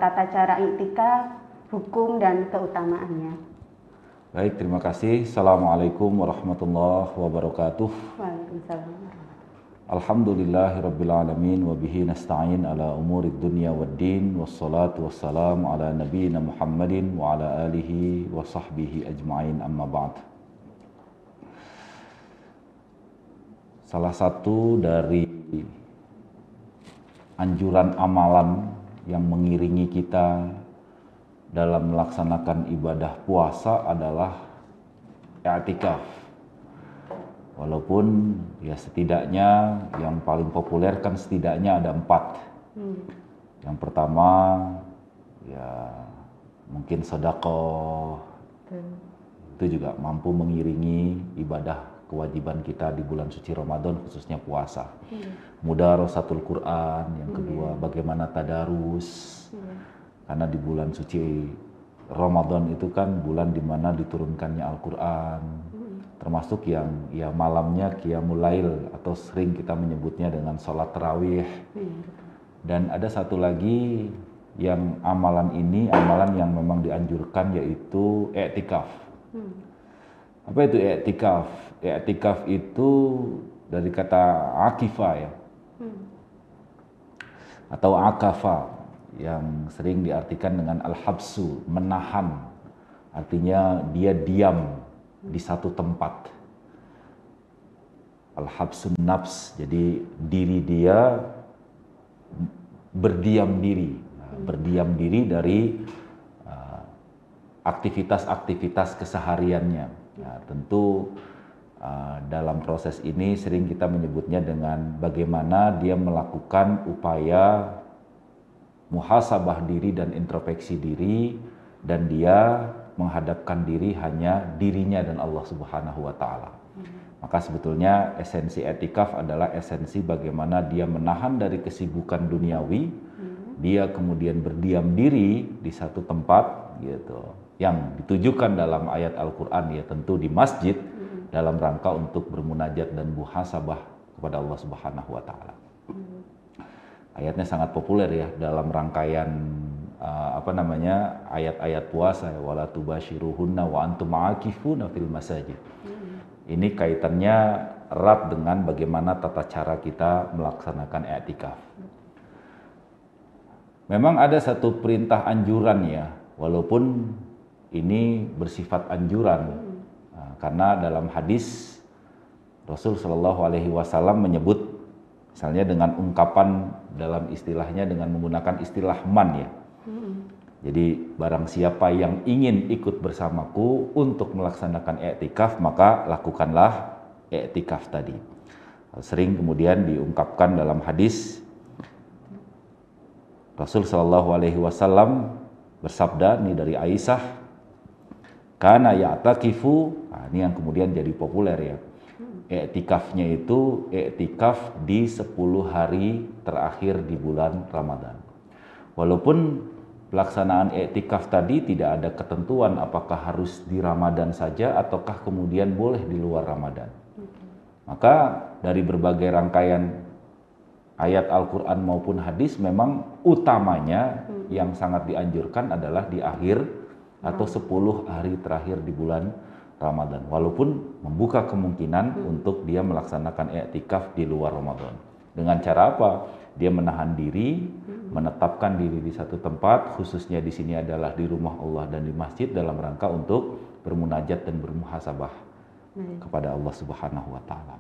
tata cara iktikaf, hukum dan keutamaannya. Baik, terima kasih. Assalamualaikum warahmatullahi wabarakatuh. Waalaikumsalam. Alhamdulillahirabbil alamin wa bihi nasta'in ala umurid dunya waddin wassalatu wassalamu ala nabiyyina Muhammadin wa ala alihi wa sahbihi ajma'in, amma ba'd. Salah satu dari anjuran amalan yang mengiringi kita dalam melaksanakan ibadah puasa adalah i'tikaf. Walaupun ya setidaknya yang paling populer kan setidaknya ada 4. Yang pertama ya mungkin sedekah. Itu juga mampu mengiringi ibadah kewajiban kita di bulan suci Ramadan, khususnya puasa. Mudarasatul Quran. Yang kedua bagaimana tadarus. Karena di bulan suci Ramadan itu kan bulan dimana diturunkannya Al-Quran. Termasuk yang ya malamnya qiyamul lail atau sering kita menyebutnya dengan sholat tarawih. Dan ada satu lagi yang amalan ini amalan yang memang dianjurkan, yaitu i'tikaf. Apa itu i'tikaf? I'tikaf itu dari kata akifah ya, atau akafa, yang sering diartikan dengan al-habsu, menahan. Artinya dia diam di satu tempat. Al-habsun nafs, jadi diri dia berdiam diri. Berdiam diri dari aktivitas-aktivitas kesehariannya. Nah, tentu dalam proses ini sering kita menyebutnya dengan bagaimana dia melakukan upaya muhasabah diri dan introspeksi diri, dan dia menghadapkan diri hanya dirinya dan Allah Subhanahu wa Ta'ala. Maka sebetulnya esensi i'tikaf adalah esensi bagaimana dia menahan dari kesibukan duniawi, dia kemudian berdiam diri di satu tempat gitu, yang ditujukan dalam ayat Al-Quran ya tentu di masjid, dalam rangka untuk bermunajat dan muhasabah kepada Allah Subhanahu wa Ta'ala. Ayatnya sangat populer ya dalam rangkaian ayat-ayat puasa, wala tubashiruhunna wa antum aakifuna fil masajid. Ini kaitannya erat dengan bagaimana tata cara kita melaksanakan i'tikaf. Memang ada satu perintah anjuran ya, walaupun ini bersifat anjuran, karena dalam hadis Rasul Shallallahu Alaihi Wasallam menyebut, misalnya dengan ungkapan dalam istilahnya dengan menggunakan istilah man ya. Jadi barang siapa yang ingin ikut bersamaku untuk melaksanakan i'tikaf, maka lakukanlah i'tikaf tadi. Sering kemudian diungkapkan dalam hadis Rasul Shallallahu Alaihi Wasallam bersabda, ini dari Aisyah, kana ya'takifu. Nah, ini yang kemudian jadi populer ya. I'tikafnya itu i'tikaf di 10 hari terakhir di bulan Ramadan. Walaupun pelaksanaan i'tikaf tadi tidak ada ketentuan apakah harus di Ramadan saja ataukah kemudian boleh di luar Ramadan. Maka dari berbagai rangkaian ayat Al-Quran maupun hadis, memang utamanya yang sangat dianjurkan adalah di akhir atau 10 hari terakhir di bulan Ramadan. Walaupun membuka kemungkinan untuk dia melaksanakan i'tikaf di luar Ramadan. Dengan cara apa? Dia menahan diri, menetapkan diri di satu tempat, khususnya di sini adalah di rumah Allah dan di masjid, dalam rangka untuk bermunajat dan bermuhasabah kepada Allah Subhanahu wa Ta'ala.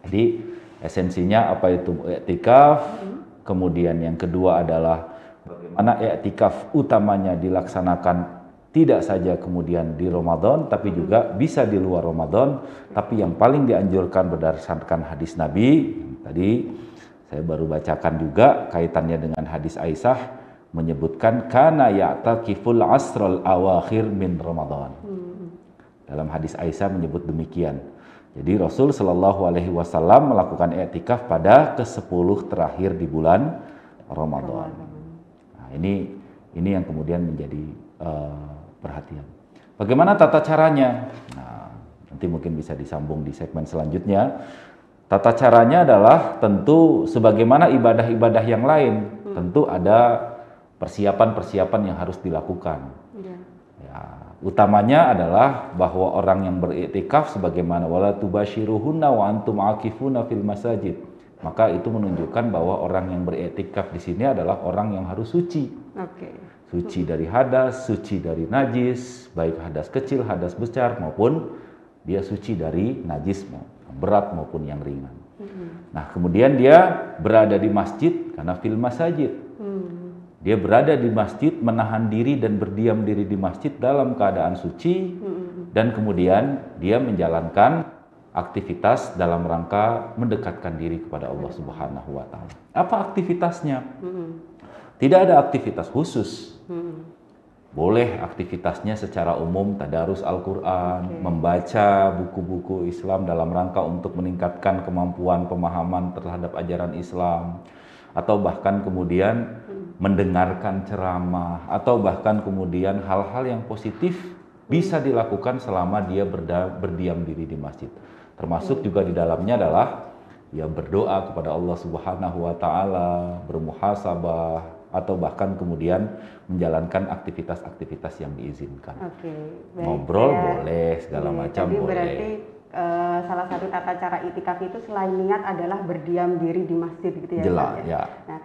Jadi esensinya apa itu i'tikaf? Kemudian yang kedua adalah bagaimana i'tikaf utamanya dilaksanakan tidak saja kemudian di Ramadan, tapi juga bisa di luar Ramadan. Tapi yang paling dianjurkan berdasarkan hadis Nabi, tadi saya baru bacakan juga kaitannya dengan hadis Aisyah, menyebutkan kana ya'takiful asral awakhir min Ramadan. Dalam hadis Aisyah menyebut demikian. Jadi Rasul Shallallahu Alaihi Wasallam melakukan i'tikaf pada ke-10 terakhir di bulan Ramadan. Nah, ini yang kemudian menjadi perhatian. Bagaimana tata caranya? Nah, nanti mungkin bisa disambung di segmen selanjutnya. Tata caranya adalah tentu sebagaimana ibadah-ibadah yang lain. Tentu ada persiapan-persiapan yang harus dilakukan. Iya. Ya, utamanya adalah bahwa orang yang beriktikaf sebagaimana wala tubashiruhunna wa antum akifuna fil masajid. Maka itu menunjukkan bahwa orang yang beriktikaf di sini adalah orang yang harus suci. Oke. Suci dari hadas, suci dari najis, baik hadas kecil, hadas besar maupun dia suci dari najis berat maupun yang ringan. Nah, kemudian dia berada di masjid karena fil masajid. Dia berada di masjid, menahan diri dan berdiam diri di masjid dalam keadaan suci, dan kemudian dia menjalankan aktivitas dalam rangka mendekatkan diri kepada Allah Subhanahu wa Ta'ala. Apa aktivitasnya? Tidak ada aktivitas khusus. Boleh aktivitasnya secara umum tadarus Al-Quran, membaca buku-buku Islam dalam rangka untuk meningkatkan kemampuan pemahaman terhadap ajaran Islam, atau bahkan kemudian mendengarkan ceramah, atau bahkan kemudian hal-hal yang positif bisa dilakukan selama dia berdiam diri di masjid. Termasuk juga di dalamnya adalah ya berdoa kepada Allah Subhanahu wa Ta'ala, bermuhasabah, atau bahkan kemudian menjalankan aktivitas-aktivitas yang diizinkan. Oke, baik. Ngobrol boleh, segala macam jadi boleh. berarti salah satu tata cara itikaf itu selain niat adalah berdiam diri di masjid gitu ya. Jelas, Pak, ya. Nah,